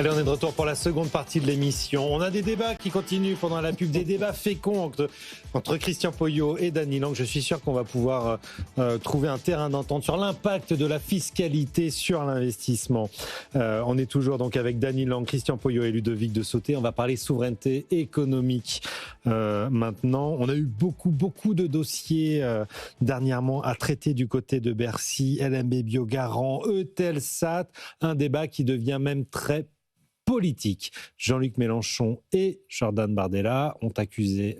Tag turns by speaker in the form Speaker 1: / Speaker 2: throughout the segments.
Speaker 1: Allez, on est de retour pour la seconde partie de l'émission. On a des débats qui continuent pendant la pub, des débats féconds entre Christian Poyot et Dany Lang. Je suis sûr qu'on va pouvoir trouver un terrain d'entente sur l'impact de la fiscalité sur l'investissement. On est toujours donc avec Dany Lang, Christian Poyot et Ludovic de Sauté. On va parler souveraineté économique maintenant. On a eu beaucoup de dossiers dernièrement à traiter du côté de Bercy, LMB Biogarant, Eutelsat, un débat qui devient même très politique. Jean-Luc Mélenchon et Jordan Bardella ont accusé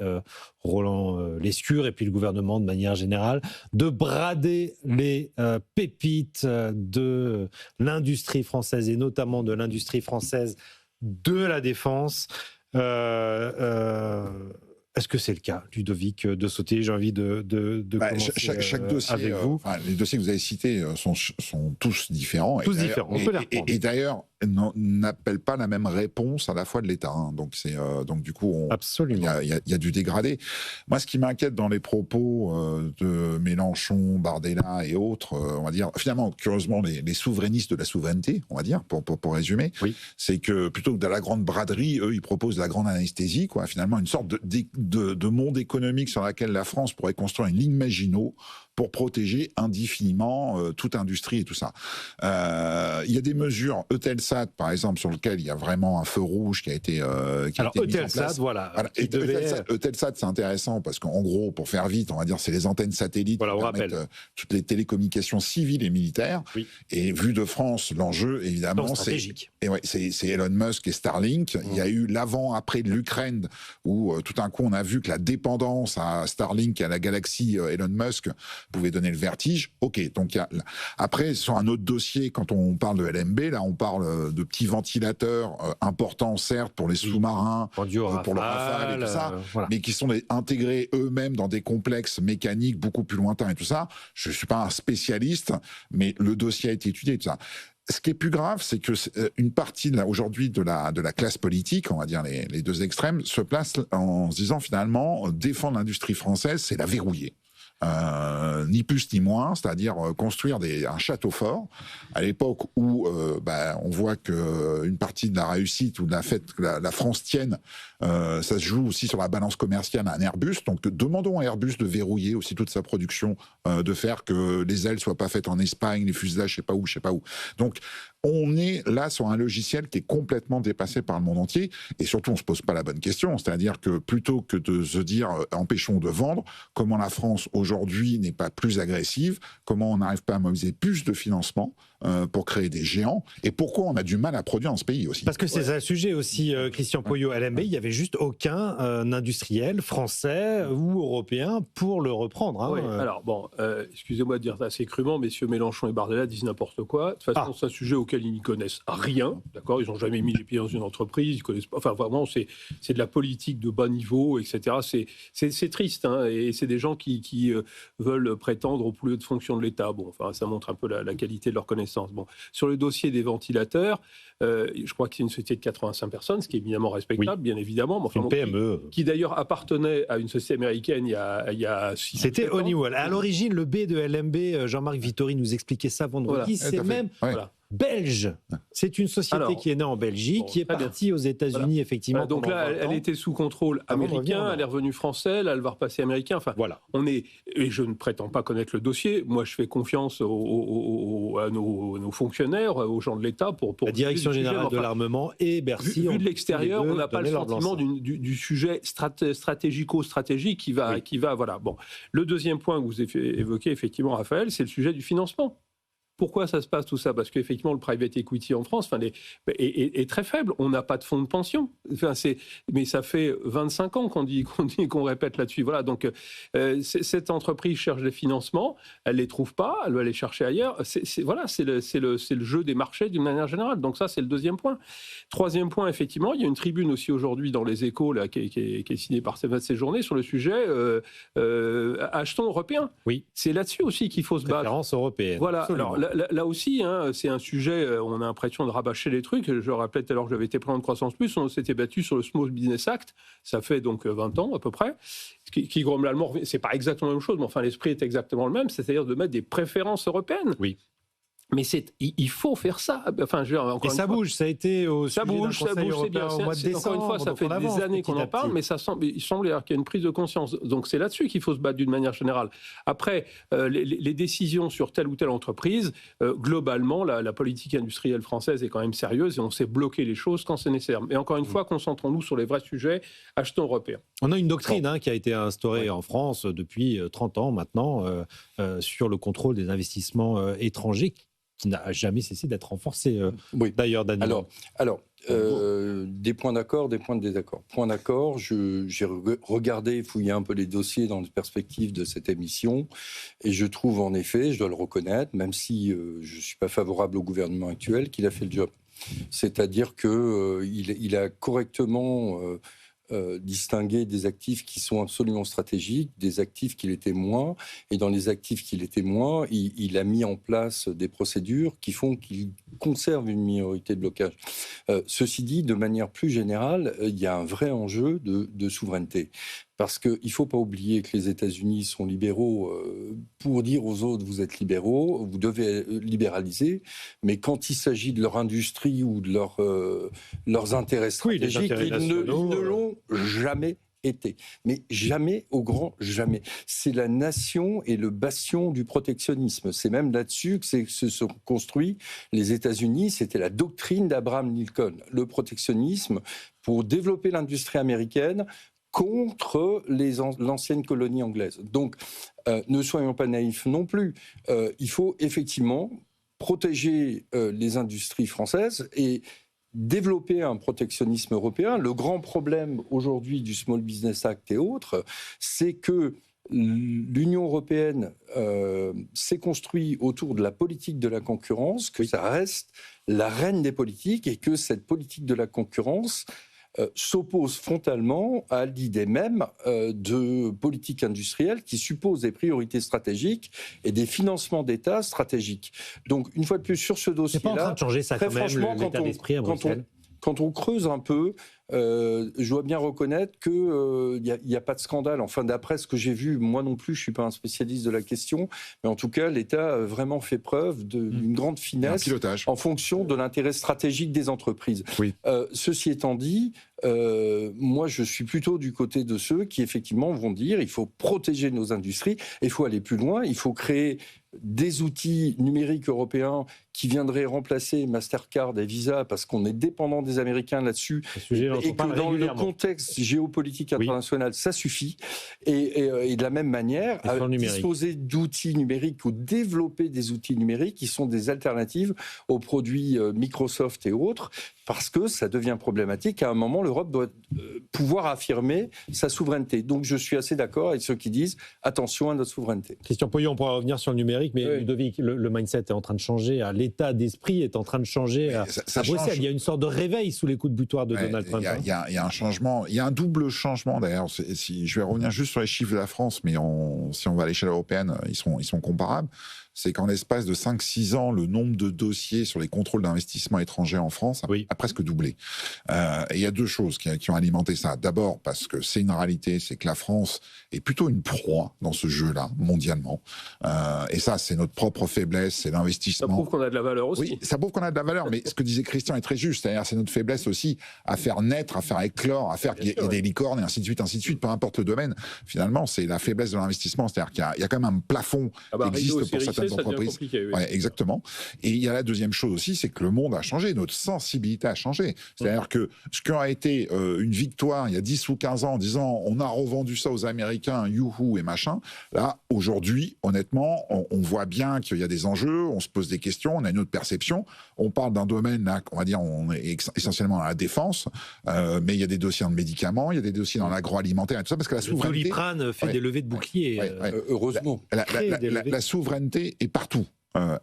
Speaker 1: Roland Lescure et puis le gouvernement de manière générale de brader les pépites de l'industrie française et notamment de l'industrie française de la défense. Est-ce que c'est le cas, Ludovic de Sauté? J'ai envie de commencer
Speaker 2: chaque dossier,
Speaker 1: avec vous.
Speaker 2: Les dossiers que vous avez cités sont tous différents.
Speaker 1: Tous différents, on peut les reprendre.
Speaker 2: Et d'ailleurs, n'appellent pas la même réponse à la fois de l'État. Hein. Donc, donc du coup, il y a du dégradé. Moi, ce qui m'inquiète dans les propos de Mélenchon, Bardella et autres, on va dire, finalement, curieusement, les souverainistes de la souveraineté, on va dire, pour résumer, oui, c'est que plutôt que de la grande braderie, eux, ils proposent de la grande anesthésie, quoi. Finalement, une sorte de monde économique sur laquelle la France pourrait construire une ligne Maginot pour protéger indéfiniment toute industrie et tout ça. Il y a des mesures, Eutelsat par exemple, sur lequel il y a vraiment un feu rouge qui a été mis en place.
Speaker 1: Voilà.
Speaker 2: Eutelsat, c'est intéressant parce qu'en gros, pour faire vite, on va dire, c'est les antennes satellites qui permettent toutes les télécommunications civiles et militaires. Oui. Et vu de France, l'enjeu, évidemment, c'est Elon Musk et Starlink. Il y a eu l'avant-après de l'Ukraine où tout d'un coup, on a vu que la dépendance à Starlink et à la galaxie Elon Musk pouvait donner le vertige. Ok, donc après, sur un autre dossier, quand on parle de LMB, là, on parle de petits ventilateurs importants, certes, pour les sous-marins, pour le Rafale et tout ça, mais qui sont intégrés eux-mêmes dans des complexes mécaniques beaucoup plus lointains et tout ça. Je ne suis pas un spécialiste, mais le dossier a été étudié et tout ça. Ce qui est plus grave, c'est que une partie aujourd'hui de la classe politique, on va dire les deux extrêmes, se place en se disant finalement, défendre l'industrie française, c'est la verrouiller. Ni plus ni moins, c'est-à-dire construire un château fort. À l'époque où on voit que une partie de la réussite ou de la fait que la France tienne, ça se joue aussi sur la balance commerciale à un Airbus. Donc demandons à Airbus de verrouiller aussi toute sa production, de faire que les ailes soient pas faites en Espagne, les fuselages je sais pas où. Donc on est là sur un logiciel qui est complètement dépassé par le monde entier, et surtout on se pose pas la bonne question, c'est-à-dire que plutôt que de se dire empêchons de vendre, comment la France aujourd'hui n'est pas plus agressive, comment on n'arrive pas à mobiliser plus de financement pour créer des géants, et pourquoi on a du mal à produire dans ce pays aussi.
Speaker 1: Parce que c'est un sujet aussi, Christian Poyot, LMB, il y avait juste aucun industriel français ou européen pour le reprendre. Hein.
Speaker 3: Oui, alors bon, excusez-moi de dire ça assez crûment, messieurs Mélenchon et Bardella disent n'importe quoi. De toute façon, c'est un sujet auquel ils n'y connaissent rien, d'accord ? Ils n'ont jamais mis les pieds dans une entreprise, ils connaissent pas. Enfin, vraiment, c'est de la politique de bas niveau, etc. C'est triste, hein, et c'est des gens qui veulent prétendre aux plus hautes fonctions de l'État. Bon, enfin, ça montre un peu la qualité de leur connaissance. Bon, sur le dossier des ventilateurs, je crois que c'est une société de 85 personnes, ce qui est éminemment respectable, bien évidemment. Mais enfin,
Speaker 1: une PME.
Speaker 3: Qui d'ailleurs appartenait à une société américaine il y a 6 ans.
Speaker 1: C'était Honeywell. À l'origine, le B de LMB, Jean-Marc Vittori nous expliquait ça vendredi, c'est même... belge. C'est une société qui est née en Belgique, qui est partie aux États-Unis, effectivement.
Speaker 3: Donc là, elle était sous contrôle américain, elle est revenue française, là, elle va repasser américain. Enfin, et je ne prétends pas connaître le dossier. Moi, je fais confiance à nos fonctionnaires, aux gens de l'État pour la
Speaker 1: Direction générale de l'armement et Bercy.
Speaker 3: Vu de l'extérieur, on n'a pas le sentiment du sujet stratégico-stratégique qui va. Voilà. Bon. Le deuxième point que vous évoquez, effectivement, Raphaël, c'est le sujet du financement. Pourquoi ça se passe tout ça ? Parce qu'effectivement, le private equity en France est très faible. On n'a pas de fonds de pension. Mais ça fait 25 ans qu'on répète là-dessus. Voilà, donc cette entreprise cherche des financements, elle ne les trouve pas, elle va les chercher ailleurs. C'est le jeu des marchés d'une manière générale. Donc ça, c'est le deuxième point. Troisième point, effectivement, il y a une tribune aussi aujourd'hui dans les Échos là, qui est signée par Séjourné sur le sujet achetons européen.
Speaker 1: Oui.
Speaker 3: C'est là-dessus aussi qu'il faut se battre.
Speaker 1: Préférence européenne.
Speaker 3: Voilà. Alors, là aussi, hein, c'est un sujet, on a l'impression de rabâcher les trucs. Je rappelais tout à l'heure que j'avais été président de Croissance Plus, on s'était battu sur le Small Business Act, ça fait donc 20 ans à peu près, qui globalement, c'est pas exactement la même chose, mais enfin l'esprit est exactement le même, c'est-à-dire de mettre des préférences européennes.
Speaker 1: Oui.
Speaker 3: Mais il faut faire ça. Enfin,
Speaker 1: et ça bouge, ça a été au sujet d'un Conseil européen au mois de décembre.
Speaker 3: Encore une fois, ça fait des années qu'on en parle, mais il semble qu'il y a une prise de conscience. Donc c'est là-dessus qu'il faut se battre d'une manière générale. Après, les décisions sur telle ou telle entreprise, globalement, la politique industrielle française est quand même sérieuse et on sait bloquer les choses quand c'est nécessaire. Mais encore une fois, concentrons-nous sur les vrais sujets, achetons européen.
Speaker 1: On a une doctrine qui a été instaurée en France depuis 30 ans maintenant sur le contrôle des investissements étrangers, qui n'a jamais cessé d'être renforcé, d'ailleurs, Daniel.
Speaker 4: Alors des points d'accord, des points de désaccord. Point d'accord, j'ai regardé, fouillé un peu les dossiers dans les perspectives de cette émission, et je trouve en effet, je dois le reconnaître, même si je ne suis pas favorable au gouvernement actuel, qu'il a fait le job. C'est-à-dire qu'il a correctement distinguer des actifs qui sont absolument stratégiques, des actifs qui l'étaient moins, et dans les actifs qui l'étaient moins, il a mis en place des procédures qui font qu'il conserve une minorité de blocage. Ceci dit, de manière plus générale, il y a un vrai enjeu de souveraineté. Parce qu'il ne faut pas oublier que les États-Unis sont libéraux pour dire aux autres, vous êtes libéraux, vous devez libéraliser, mais quand il s'agit de leur industrie ou de leurs intérêts stratégiques, ils ne l'ont jamais été. Mais jamais, au grand jamais. C'est la nation et le bastion du protectionnisme. C'est même là-dessus que se sont construits les États-Unis. C'était la doctrine d'Abraham Lincoln. Le protectionnisme pour développer l'industrie américaine contre l'ancienne colonie anglaise. Donc, ne soyons pas naïfs non plus. Il faut effectivement protéger les industries françaises et développer un protectionnisme européen. Le grand problème aujourd'hui du Small Business Act et autres, c'est que l'Union européenne s'est construite autour de la politique de la concurrence, que ça reste la reine des politiques et que cette politique de la concurrence s'oppose frontalement à l'idée même de politique industrielle qui suppose des priorités stratégiques et des financements d'État stratégiques. Donc, une fois de plus, sur ce dossier-là...
Speaker 1: C'est pas en train de changer ça, quand même, l'état d'esprit à Bruxelles.
Speaker 4: Quand on creuse un peu, je dois bien reconnaître qu'il n'y a pas de scandale. Enfin, d'après ce que j'ai vu, moi non plus, je ne suis pas un spécialiste de la question, mais en tout cas, l'État a vraiment fait preuve d'une grande finesse en fonction de l'intérêt stratégique des entreprises. Oui. Ceci étant dit, moi, je suis plutôt du côté de ceux qui, effectivement, vont dire il faut protéger nos industries, il faut aller plus loin, il faut créer des outils numériques européens qui viendraient remplacer Mastercard et Visa parce qu'on est dépendant des Américains là-dessus et que dans le contexte géopolitique international, ça suffit. Et de la même manière, disposer d'outils numériques ou développer des outils numériques qui sont des alternatives aux produits Microsoft et autres, parce que ça devient problématique. À un moment, l'Europe doit pouvoir affirmer sa souveraineté. Donc je suis assez d'accord avec ceux qui disent attention à notre souveraineté.
Speaker 1: Christian Poyot, on pourra revenir sur le numérique, mais Ludovic, le mindset est en train de changer, l'état d'esprit est en train de changer à Bruxelles. Il y a une sorte de réveil sous les coups de butoir de Donald Trump.
Speaker 2: Il y a un changement, il y a un double changement d'ailleurs. Je vais revenir juste sur les chiffres de la France, mais si on va à l'échelle européenne, ils sont comparables. C'est qu'en l'espace de 5-6 ans, le nombre de dossiers sur les contrôles d'investissement étrangers en France a presque doublé. Et il y a deux choses qui ont alimenté ça. D'abord, parce que c'est une réalité, c'est que la France est plutôt une proie dans ce jeu-là, mondialement. Et ça, c'est notre propre faiblesse, c'est l'investissement.
Speaker 3: Ça prouve qu'on a de la valeur aussi.
Speaker 2: Oui, ça prouve qu'on a de la valeur, mais ce que disait Christian est très juste. C'est-à-dire, c'est notre faiblesse aussi à faire naître, à faire éclore, à faire qu'il y ait des licornes et ainsi de suite, peu importe le domaine. Finalement, c'est la faiblesse de l'investissement. C'est-à-dire qu'il y a quand même un plafond qui existe pour certaines entreprises. Ouais, exactement. Et il y a la deuxième chose aussi, c'est que le monde a changé, notre sensibilité a changé. C'est-à-dire que ce qui a été une victoire il y a 10 ou 15 ans en disant on a revendu ça aux Américains, youhou et machin, là, aujourd'hui, honnêtement, on voit bien qu'il y a des enjeux, on se pose des questions, on a une autre perception. On parle d'un domaine, là, on va dire, on est essentiellement dans la défense, mais il y a des dossiers dans le médicament, il y a des dossiers dans l'agroalimentaire et tout ça, parce que la souveraineté...
Speaker 1: Doliprane fait des levées de boucliers.
Speaker 4: Heureusement.
Speaker 2: La souveraineté est partout.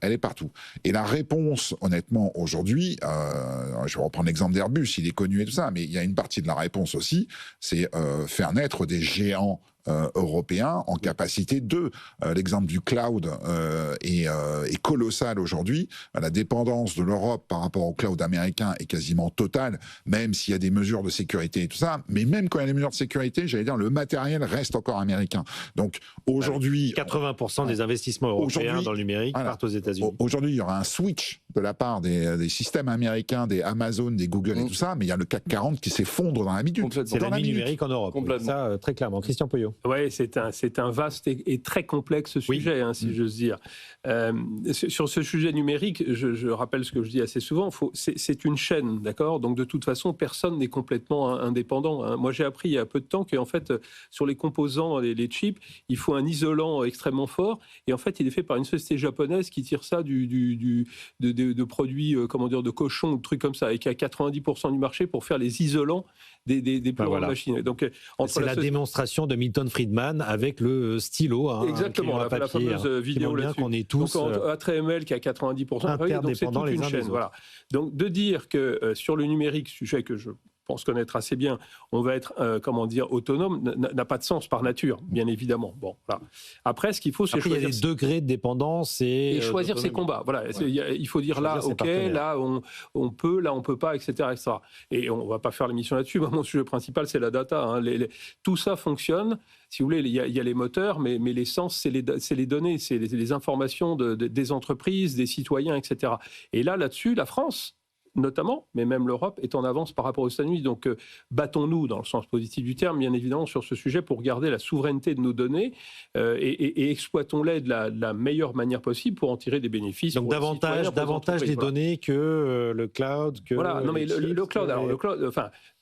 Speaker 2: Elle est partout. Et la réponse, honnêtement, aujourd'hui, je vais reprendre l'exemple d'Airbus, il est connu et tout ça, mais il y a une partie de la réponse aussi, c'est faire naître des géants européens en capacité de. L'exemple du cloud est colossal aujourd'hui. La dépendance de l'Europe par rapport au cloud américain est quasiment totale, même s'il y a des mesures de sécurité et tout ça. Mais même quand il y a des mesures de sécurité, j'allais dire, le matériel reste encore américain. Donc aujourd'hui...
Speaker 1: 80% des investissements européens dans le numérique partent aux États-Unis.
Speaker 2: Aujourd'hui, il y aura un switch de la part des systèmes américains, des Amazon, des Google et tout ça, mais il y a le CAC 40 qui s'effondre dans la minute.
Speaker 1: C'est la nuit numérique en Europe. Ça, très clairement. Christian Poyot.
Speaker 3: Oui, c'est un vaste et très complexe sujet, si j'ose dire. Sur ce sujet numérique, je rappelle ce que je dis assez souvent, c'est une chaîne, d'accord ? Donc de toute façon, personne n'est complètement indépendant. Hein. Moi, j'ai appris il y a peu de temps qu'en fait, sur les composants, les chips, il faut un isolant extrêmement fort, et en fait, il est fait par une société japonaise qui tire ça de produits, de cochons, de trucs comme ça, et qui a 90% du marché pour faire les isolants des plus grandes machines. Donc,
Speaker 1: c'est la démonstration de Milton Friedman avec le stylo.
Speaker 3: Exactement, la fameuse vidéo là-dessus.
Speaker 1: Qu'on est tous
Speaker 3: ATML qui a 90%, donc c'est toute une chaîne. Voilà. Donc de dire que sur le numérique, sujet que je pense connaître assez bien, on va être, autonome, n'a pas de sens par nature, bien évidemment. Bon, voilà. Après, ce qu'il faut, c'est
Speaker 1: choisir... il y a des degrés de dépendance et
Speaker 3: choisir ses combats. Voilà. Il faut dire là, OK, là, on peut, là, on peut pas, etc., etc. Et on va pas faire l'émission là-dessus. Mon sujet principal, c'est la data. Hein. Tout ça fonctionne. Si vous voulez, il y a les moteurs, mais l'essence, c'est les données, c'est les informations des entreprises, des citoyens, etc. Et là-dessus, la France, notamment, mais même l'Europe est en avance par rapport aux États-Unis. Donc, battons-nous, dans le sens positif du terme, bien évidemment, sur ce sujet pour garder la souveraineté de nos données et exploitons-les de la meilleure manière possible pour en tirer des bénéfices.
Speaker 1: Donc, davantage les données que le cloud, que
Speaker 3: non, mais le cloud,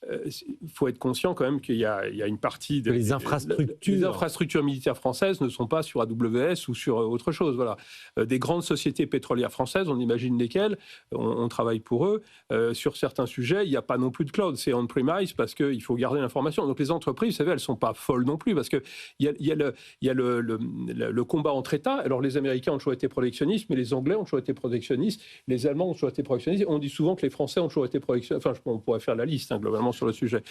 Speaker 3: il faut être conscient quand même qu'il y a une partie
Speaker 1: les
Speaker 3: infrastructures militaires françaises ne sont pas sur AWS ou sur autre chose. Voilà. Des grandes sociétés pétrolières françaises, on imagine lesquelles, on travaille pour eux. Sur certains sujets, il n'y a pas non plus de cloud, c'est on-premise parce qu'il faut garder l'information. Donc les entreprises, vous savez, elles ne sont pas folles non plus parce qu'il y a le combat entre États. Alors les Américains ont toujours été protectionnistes, mais les Anglais ont toujours été protectionnistes, les Allemands ont toujours été protectionnistes. On dit souvent que les Français ont toujours été protectionnistes. Enfin, on pourrait faire la liste globalement sur le sujet.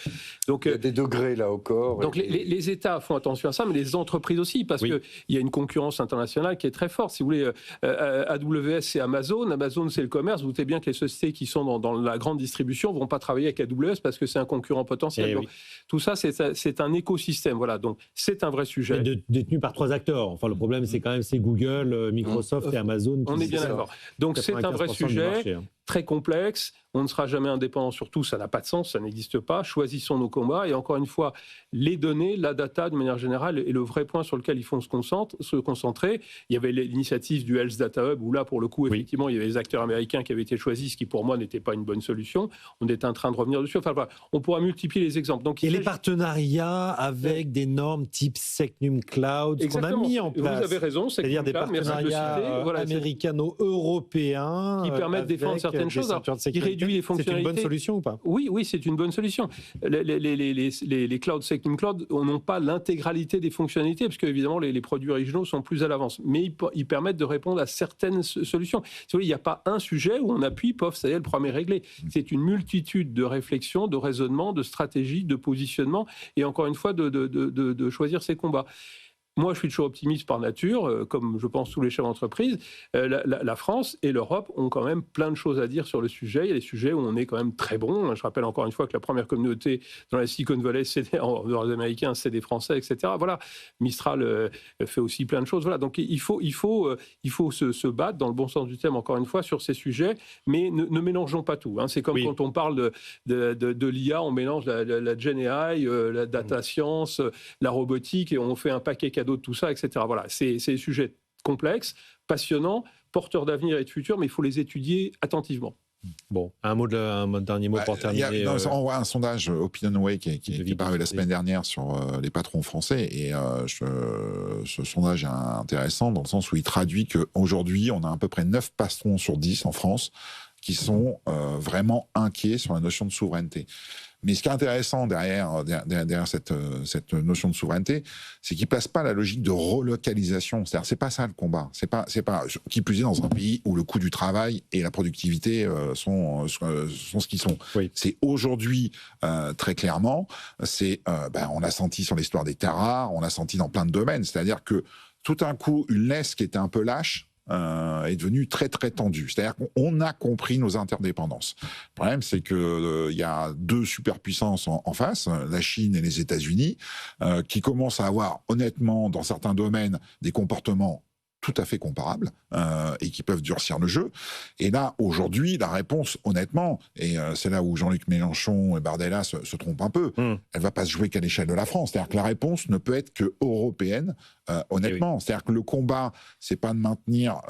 Speaker 3: Donc,
Speaker 4: il y a des degrés là encore.
Speaker 3: Donc les États font attention à ça, mais les entreprises aussi, parce qu'il y a une concurrence internationale qui est très forte. Si vous voulez, AWS c'est Amazon, Amazon c'est le commerce. Vous doutez bien que les sociétés qui sont dans la grande distribution ne vont pas travailler avec AWS parce que c'est un concurrent potentiel. Donc, tout ça, c'est un écosystème. Voilà, donc c'est un vrai sujet.
Speaker 1: Détenu par 3 acteurs. Enfin, le problème, c'est quand même Google, Microsoft et Amazon.
Speaker 3: On est bien d'accord. Donc c'est un vrai sujet. Très complexe, on ne sera jamais indépendant sur tout, ça n'a pas de sens, ça n'existe pas. Choisissons nos combats et encore une fois, les données, la data de manière générale est le vrai point sur lequel il faut se concentrer. Il y avait l'initiative du Health Data Hub où là, pour le coup, effectivement, il y avait les acteurs américains qui avaient été choisis, ce qui pour moi n'était pas une bonne solution. On est en train de revenir dessus. Enfin, voilà, on pourra multiplier les exemples. Donc,
Speaker 1: les partenariats avec des normes type Secnum Cloud, qu'on a mis en place.
Speaker 3: Vous avez raison,
Speaker 1: c'est-à-dire des partenariats américano-européens
Speaker 3: qui permettent de défendre certaines choses, qui réduit les fonctionnalités.
Speaker 1: C'est une bonne solution ou pas ?
Speaker 3: Oui, c'est une bonne solution. Les clouds, Secnum Cloud, n'ont pas l'intégralité des fonctionnalités, parce qu'évidemment, les produits originaux sont plus à l'avance. Mais ils permettent de répondre à certaines solutions. Si vous voulez, il n'y a pas un sujet où on appuie, pof, ça y est, le problème est réglé. C'est une multitude de réflexions, de raisonnements, de stratégies, de positionnements, et encore une fois, de choisir ses combats. Moi, je suis toujours optimiste par nature, comme je pense tous les chefs d'entreprise. La France et l'Europe ont quand même plein de choses à dire sur le sujet. Il y a des sujets où on est quand même très bon. Je rappelle encore une fois que la première communauté dans la Silicon Valley, c'est des Américains, c'est des Français, etc. Voilà. Mistral fait aussi plein de choses. Voilà. Donc, il faut se battre, dans le bon sens du terme, encore une fois, sur ces sujets, mais ne mélangeons pas tout. Hein. C'est comme quand on parle de l'IA, on mélange la Gen AI, la data science, la robotique, et on fait un paquet de tout ça, etc. Voilà, c'est des sujets complexes, passionnants, porteurs d'avenir et de futur, mais il faut les étudier attentivement.
Speaker 1: Bon, un dernier mot pour terminer.
Speaker 2: On voit un sondage OpinionWay qui est paru la semaine dernière sur les patrons français, et ce sondage est intéressant dans le sens où il traduit qu'aujourd'hui, on a à peu près 9 patrons sur 10 en France qui sont vraiment inquiets sur la notion de souveraineté. Mais ce qui est intéressant derrière cette notion de souveraineté, c'est qu'ils ne placent pas la logique de relocalisation. C'est-à-dire, c'est pas ça le combat. C'est pas qui plus est dans un pays où le coût du travail et la productivité sont ce qu'ils sont. Oui. C'est aujourd'hui très clairement, on l'a senti sur l'histoire des terres rares, on l'a senti dans plein de domaines. C'est-à-dire que tout d'un coup, une laisse qui était un peu lâche est devenue très très tendue. C'est-à-dire qu'on a compris nos interdépendances. Le problème, c'est que y a deux superpuissances en face, la Chine et les États-Unis, qui commencent à avoir honnêtement, dans certains domaines, des comportements tout à fait comparables et qui peuvent durcir le jeu. Et là, aujourd'hui, la réponse, honnêtement, et c'est là où Jean-Luc Mélenchon et Bardella se trompent un peu, elle ne va pas se jouer qu'à l'échelle de la France. C'est-à-dire que la réponse ne peut être que européenne, honnêtement. Oui. C'est-à-dire que le combat, c'est pas de maintenir,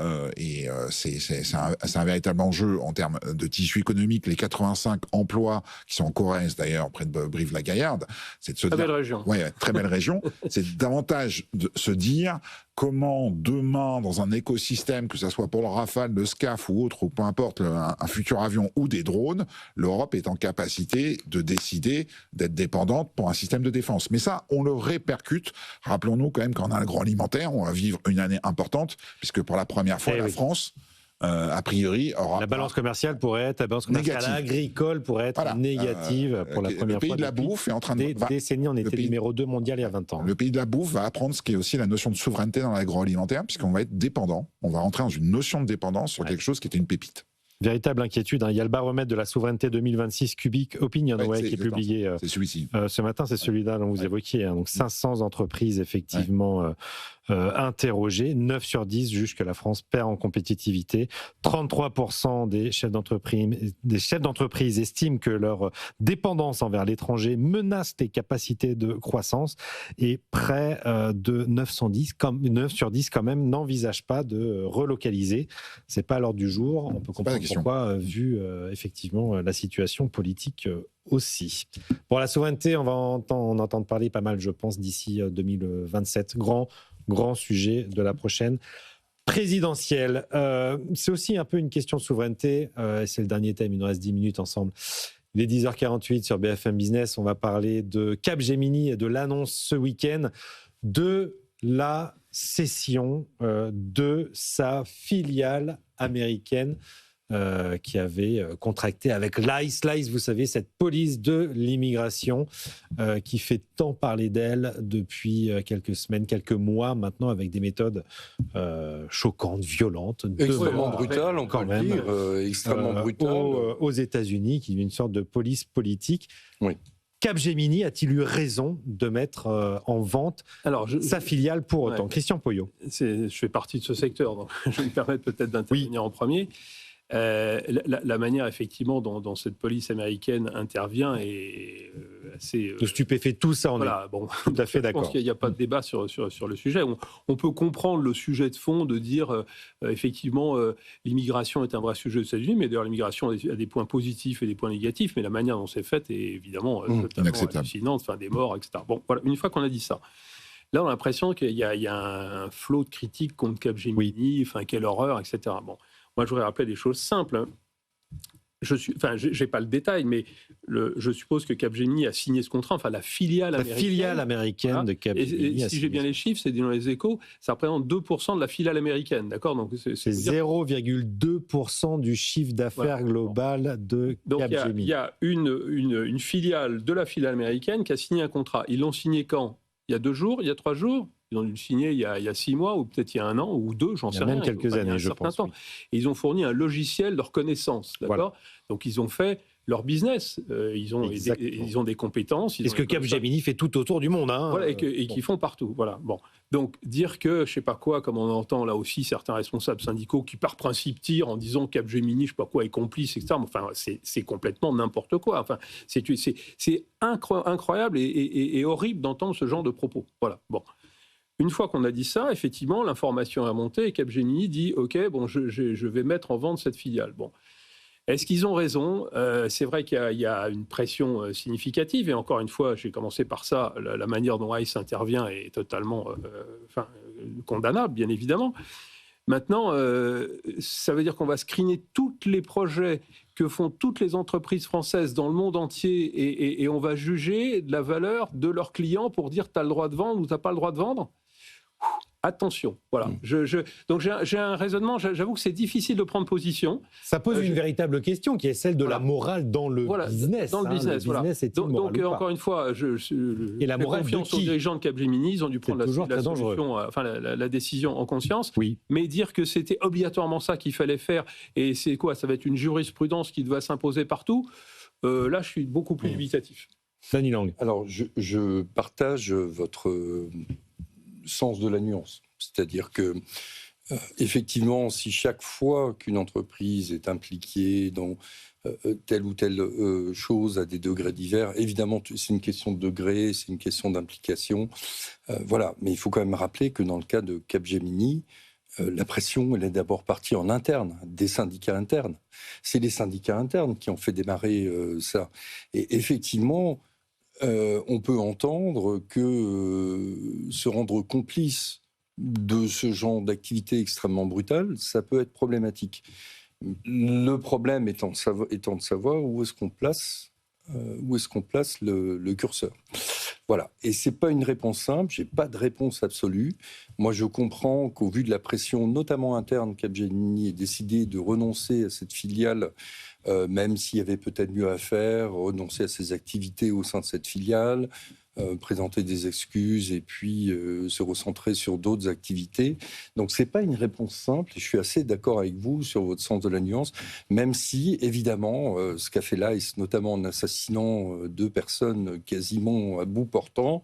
Speaker 2: c'est un véritable enjeu en termes de tissu économique, les 85 emplois qui sont en Corrèze, d'ailleurs, près de Brive-la-Gaillarde, c'est de se dire...
Speaker 3: Très belle région.
Speaker 2: Ouais, très belle région. C'est davantage de se dire comment demain, dans un écosystème, que ce soit pour le Rafale, le SCAF ou autre, ou peu importe, un futur avion ou des drones, l'Europe est en capacité de décider d'être dépendante pour un système de défense. Mais ça, on le répercute. Rappelons-nous quand même qu'en agroalimentaire, on va vivre une année importante, puisque pour la première fois, la France... a priori, aura
Speaker 1: la balance commerciale pourrait être, la balance commerciale agricole pourrait être négative pour la première fois.
Speaker 2: Le pays de la bouffe est en train de...
Speaker 1: décennies, on était numéro 2 mondial il y a 20 ans.
Speaker 2: Le pays de la bouffe va apprendre ce qui est aussi la notion de souveraineté dans l'agroalimentaire, puisqu'on va être dépendant. On va rentrer dans une notion de dépendance sur quelque chose qui était une pépite.
Speaker 1: Véritable inquiétude. Hein. Il y a le baromètre de la souveraineté 2026 Cubic Opinion qui est publié ce matin. C'est celui-là dont vous évoquiez. Hein. Donc 500 entreprises effectivement interrogées. 9 sur 10 jugent que la France perd en compétitivité. 33% des chefs d'entreprise estiment que leur dépendance envers l'étranger menace les capacités de croissance. Et près de 9 sur 10 quand même n'envisagent pas de relocaliser. C'est pas à l'ordre du jour. On peut comprendre pourquoi, vu effectivement la situation politique aussi. Pour la souveraineté, on va en entendre parler pas mal, je pense, d'ici 2027. Grand sujet de la prochaine présidentielle. C'est aussi un peu une question de souveraineté. C'est le dernier thème, il nous reste 10 minutes ensemble. Il est 10h48 sur BFM Business. On va parler de Capgemini et de l'annonce ce week-end de la cession de sa filiale américaine qui avait contracté avec l'ICE. L'ICE, vous savez, cette police de l'immigration qui fait tant parler d'elle depuis quelques semaines, quelques mois maintenant, avec des méthodes choquantes, violentes.
Speaker 4: Extrêmement brutales, on peut le dire. Extrêmement brutales.
Speaker 1: Aux États-Unis, qui est une sorte de police politique. Oui. Capgemini a-t-il eu raison de mettre en vente sa filiale pour autant? Christian Poyot.
Speaker 3: Je fais partie de ce secteur, donc je vais me permettre peut-être d'intervenir en premier. La manière effectivement dont cette police américaine intervient est assez...
Speaker 1: De stupéfait, tout ça, on est tout à fait d'accord.
Speaker 3: Je pense qu'il n'y a pas de débat sur le sujet. On peut comprendre le sujet de fond de dire effectivement l'immigration est un vrai sujet aux États-Unis, mais d'ailleurs l'immigration a des points positifs et des points négatifs, mais la manière dont c'est fait est évidemment totalement hallucinante, des morts, etc. Bon, voilà, une fois qu'on a dit ça, là on a l'impression qu'il y a un flot de critiques contre Capgemini, quelle horreur, etc. Bon. Moi, je voudrais rappeler des choses simples. Je n'ai pas le détail, mais je suppose que Capgemini a signé ce contrat, la filiale américaine.
Speaker 1: La filiale américaine de Capgemini.
Speaker 3: Et si j'ai bien les chiffres, c'est dans les Échos, ça représente 2% de la filiale américaine, d'accord? Donc
Speaker 1: c'est 0,2% du chiffre d'affaires global de Capgemini.
Speaker 3: Donc il y a une filiale de la filiale américaine qui a signé un contrat. Ils l'ont signé quand? Il y a 2 jours? Il y a 3 jours? Ils ont dû le signer il y a 6 mois, ou peut-être il y a 1 an, ou 2, j'en sais rien.
Speaker 1: Il y a même quelques années, je pense. Oui.
Speaker 3: Et ils ont fourni un logiciel de reconnaissance, d'accord? Voilà. Donc ils ont fait leur business. Ils ont des compétences.
Speaker 1: C'est ce que Capgemini fait tout autour du monde. Hein.
Speaker 3: Voilà, et qui font partout. Voilà. Bon. Donc dire que, je ne sais pas quoi, comme on entend là aussi certains responsables syndicaux qui par principe tirent en disant Capgemini, je ne sais pas quoi, est complice, etc. C'est complètement n'importe quoi. C'est incroyable et horrible d'entendre ce genre de propos. Voilà. Bon. Une fois qu'on a dit ça, effectivement, l'information a monté et Capgemini dit « Ok, je vais mettre en vente cette filiale. » Bon. Est-ce qu'ils ont raison? C'est vrai qu'il y a une pression significative. Et encore une fois, j'ai commencé par ça. La manière dont ICE intervient est totalement condamnable, bien évidemment. Maintenant, ça veut dire qu'on va screener tous les projets que font toutes les entreprises françaises dans le monde entier et on va juger de la valeur de leurs clients pour dire tu as le droit de vendre ou tu n'as pas le droit de vendre. Attention, voilà. Donc j'ai un raisonnement, j'avoue que c'est difficile de prendre position.
Speaker 1: Ça pose une véritable question qui est celle de la morale dans le business.
Speaker 3: Dans le business,
Speaker 1: le business est
Speaker 3: donc encore une fois,
Speaker 1: et la morale
Speaker 3: confiance aux dirigeants de Capgemini, ils ont dû prendre la décision en conscience, mais dire que c'était obligatoirement ça qu'il fallait faire, et c'est quoi, ça va être une jurisprudence qui doit s'imposer partout, là je suis beaucoup plus dubitatif.
Speaker 1: Danny Lang.
Speaker 4: Alors je partage votre sens de la nuance. C'est-à-dire que, effectivement, si chaque fois qu'une entreprise est impliquée dans telle ou telle chose à des degrés divers, évidemment, c'est une question de degré, c'est une question d'implication. Voilà. Mais il faut quand même rappeler que dans le cas de Capgemini, la pression, elle est d'abord partie en interne, des syndicats internes. C'est les syndicats internes qui ont fait démarrer ça. Et effectivement, on peut entendre que se rendre complice de ce genre d'activité extrêmement brutale, ça peut être problématique. Le problème étant de savoir où est-ce qu'on place le curseur. Voilà. Et c'est pas une réponse simple, j'ai pas de réponse absolue. Moi, je comprends qu'au vu de la pression, notamment interne, Capgemini ait décidé de renoncer à cette filiale, même s'il y avait peut-être mieux à faire, renoncer à ses activités au sein de cette filiale, présenter des excuses et puis se recentrer sur d'autres activités. Donc, c'est pas une réponse simple. Et je suis assez d'accord avec vous sur votre sens de la nuance, même si, évidemment, ce qu'a fait l'ICE, notamment en assassinant 2 personnes quasiment à bout portant,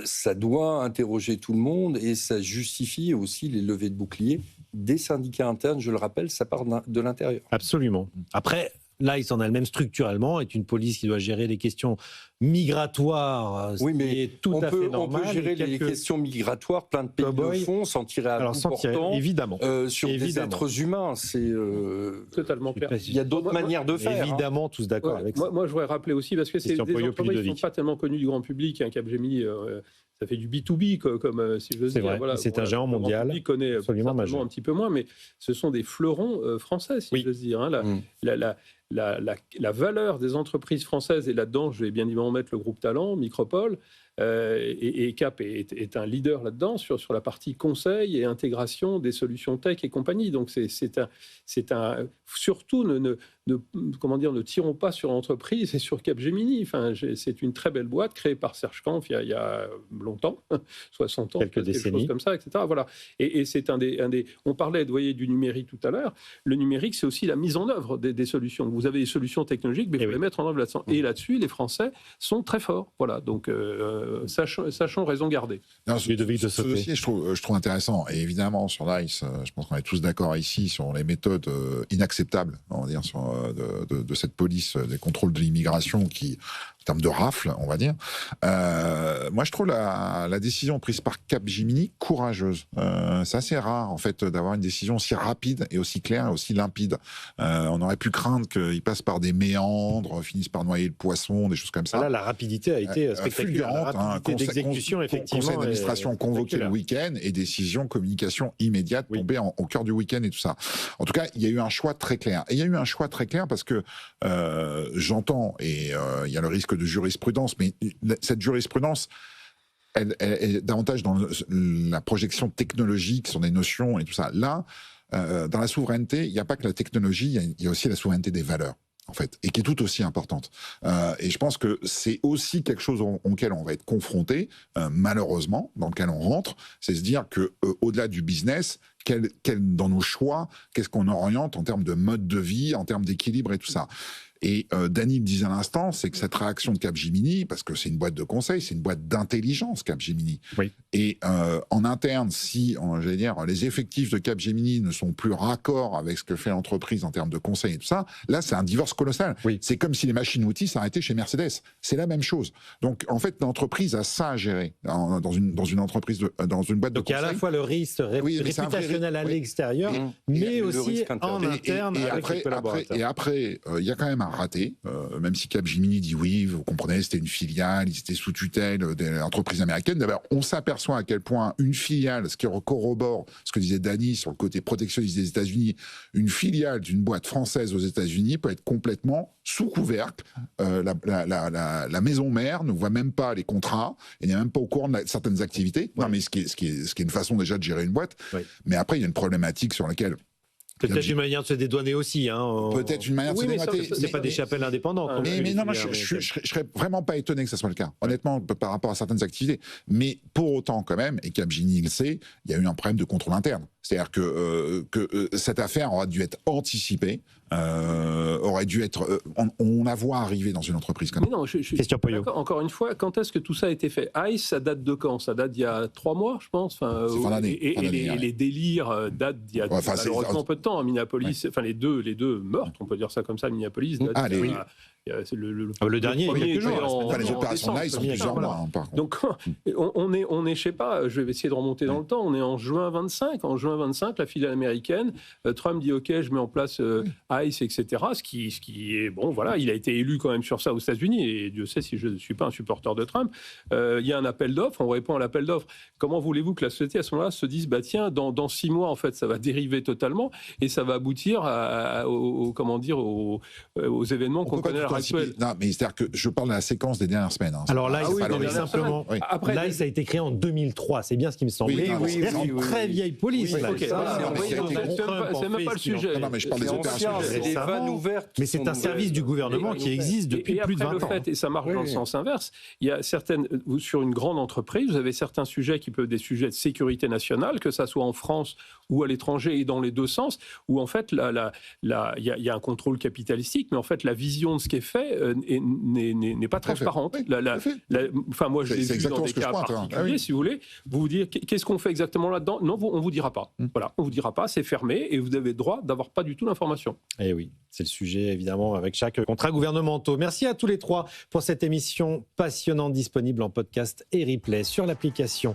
Speaker 4: ça doit interroger tout le monde et ça justifie aussi les levées de boucliers des syndicats internes. Je le rappelle, ça part de l'intérieur.
Speaker 1: Absolument. Après, l'ICE en elle-même structurellement est une police qui doit gérer les questions migratoires,
Speaker 4: oui, mais
Speaker 1: est tout à fait normal.
Speaker 4: On peut gérer les questions migratoires, plein de pays le font, sans tirer à bout portant,
Speaker 1: évidemment.
Speaker 4: Sur des êtres humains. C'est
Speaker 3: totalement pertinent.
Speaker 4: Il y a d'autres manières de faire.
Speaker 1: Évidemment, tous d'accord avec ça.
Speaker 3: Moi, je voudrais rappeler aussi, parce que c'est des entreprises qui ne sont pas tellement connues du grand public, Capgemini, ça fait du B2B, comme si je veux dire.
Speaker 1: C'est vrai, voilà, c'est un géant mondial.
Speaker 3: Le connaît absolument un petit peu moins, mais ce sont des fleurons français, si je veux dire. La valeur des entreprises françaises, et là-dedans, je vais bien évidemment mettre le groupe Talent, Micropole, et Cap est un leader là-dedans sur la partie conseil et intégration des solutions tech et compagnie. Donc surtout ne tirons pas sur l'entreprise et sur Capgemini. Enfin, c'est une très belle boîte créée par Serge Kampf il y a longtemps, 60 ans,
Speaker 1: quelques décennies,
Speaker 3: chose comme ça, etc. Voilà. Et c'est un des. On parlait, du numérique tout à l'heure. Le numérique, c'est aussi la mise en œuvre des solutions. Vous avez des solutions technologiques, mais il faut les mettre en œuvre là-dessus. Et là-dessus, les Français sont très forts. Voilà. Donc sachons raison garder.
Speaker 2: Ce dossier, je trouve intéressant. Et évidemment, sur l'ICE, je pense qu'on est tous d'accord ici sur les méthodes inacceptables, on va dire, de cette police des contrôles de l'immigration qui, en termes de rafle, on va dire. Moi, je trouve la décision prise par Capgemini courageuse. C'est assez rare, en fait, d'avoir une décision aussi rapide et aussi claire et aussi limpide. On aurait pu craindre qu'ils passent par des méandres, finissent par noyer le poisson, des choses comme ça.
Speaker 1: Là, la rapidité a été spectaculaire. D'exécution, effectivement.
Speaker 2: Conseil d'administration convoqué le week-end et décision, communication immédiate tombée au cœur du week-end et tout ça. En tout cas, il y a eu un choix très clair. Et il y a eu un choix très clair parce que j'entends, et il y a le risque de jurisprudence, mais cette jurisprudence, elle est davantage dans la projection technologique sur des notions et tout ça. Là, dans la souveraineté, il n'y a pas que la technologie, il y a aussi la souveraineté des valeurs, en fait, et qui est tout aussi importante. Et je pense que c'est aussi quelque chose auquel on va être confronté, malheureusement, dans lequel on rentre, c'est se dire que au-delà du business, dans nos choix, qu'est-ce qu'on oriente en termes de mode de vie, en termes d'équilibre et tout ça. Et Danny le disait à l'instant, c'est que cette réaction de Capgemini, parce que c'est une boîte de conseil, c'est une boîte d'intelligence, Capgemini.
Speaker 1: Oui.
Speaker 2: Et en interne, si, j'allais dire, les effectifs de Capgemini ne sont plus raccords avec ce que fait l'entreprise en termes de conseil et tout ça, là, c'est un divorce colossal.
Speaker 1: Oui.
Speaker 2: C'est comme si les machines-outils s'arrêtaient chez Mercedes. C'est la même chose. Donc, en fait, l'entreprise a ça à gérer dans une entreprise, dans une boîte de conseil.
Speaker 1: Donc, il y a à la fois le risque réputationnel à l'extérieur, mais aussi en interne avec les collaborateurs.
Speaker 2: Et après, il y a quand même un raté, même si Capgemini dit oui, vous comprenez, c'était une filiale, ils étaient sous tutelle des entreprises américaines. D'abord, on s'aperçoit à quel point une filiale, ce qui corrobore ce que disait Dany sur le côté protectionniste des États-Unis, une filiale d'une boîte française aux États-Unis peut être complètement sous couvercle. La maison mère ne voit même pas les contrats et n'est même pas au courant de certaines activités. Non, mais ce qui est une façon déjà de gérer une boîte. Mais après, il y a une problématique sur laquelle...
Speaker 1: Peut-être une manière de se dédouaner aussi.
Speaker 2: Peut-être une manière de se dédouaner.
Speaker 1: C'est pas des chapelles indépendantes.
Speaker 2: Mais non, moi, je serais vraiment pas étonné que ça soit le cas, honnêtement, par rapport à certaines activités. Mais pour autant, quand même, et Capgemini le sait, il y a eu un problème de contrôle interne. C'est-à-dire que cette affaire aura dû être anticipée, aurait dû être... on la voit arriver dans une entreprise comme ça.
Speaker 3: Mais non, Christian Poyot. Encore une fois, quand est-ce que tout ça a été fait? ICE, ça date de quand? Ça date d'il y a 3 mois, je pense.
Speaker 2: C'est fin d'année.
Speaker 3: Et les délires datent d'il y a malheureusement peu de temps. À Minneapolis, enfin les deux meurtres, on peut dire ça comme ça, à Minneapolis.
Speaker 1: Le dernier, il y a quelques jours.
Speaker 2: Les opérations là, ils sont plusieurs mois.
Speaker 3: Donc, on est, je sais pas, je vais essayer de remonter dans le temps, on est en juin 25. En juin 25, la filiale américaine, Trump dit OK, je mets en place ICE, etc. Ce qui est bon, voilà, il a été élu quand même sur ça aux États-Unis, et Dieu sait si je ne suis pas un supporter de Trump. Il y a un appel d'offres, on répond à l'appel d'offres. Comment voulez-vous que la société à ce moment-là se dise, bah tiens, dans 6 mois, en fait, ça va dériver totalement et ça va aboutir aux événements qu'on connaît à l'heure actuelle.
Speaker 2: Non, mais c'est-à-dire que je parle de la séquence des dernières semaines.
Speaker 1: Alors là, simplement, là, ça a été créé en 2003, c'est bien ce qui me semblait. C'est une très vieille police.
Speaker 3: C'est même pas le sujet.
Speaker 2: Non, mais je parle des opérations.
Speaker 1: Mais c'est un service du gouvernement qui existe depuis plus de 20 ans.
Speaker 3: Et ça marche dans le sens inverse. Il y a sur une grande entreprise, vous avez certains sujets qui peuvent être des sujets de sécurité nationale, que ça soit en France ou à l'étranger et dans les deux sens, où en fait, il y a un contrôle capitalistique, mais en fait, la vision de ce qui est fait n'est pas transparente. Enfin, moi, je l'ai vu dans des cas particuliers, si vous voulez. Vous dire, qu'est-ce qu'on fait exactement là-dedans? Non, on vous dira pas. Voilà, on vous dira pas, c'est fermé, et vous avez le droit d'avoir pas du tout l'information.
Speaker 1: Eh oui, c'est le sujet, évidemment, avec chaque contrat gouvernemental. Merci à tous les trois pour cette émission passionnante, disponible en podcast et replay sur l'application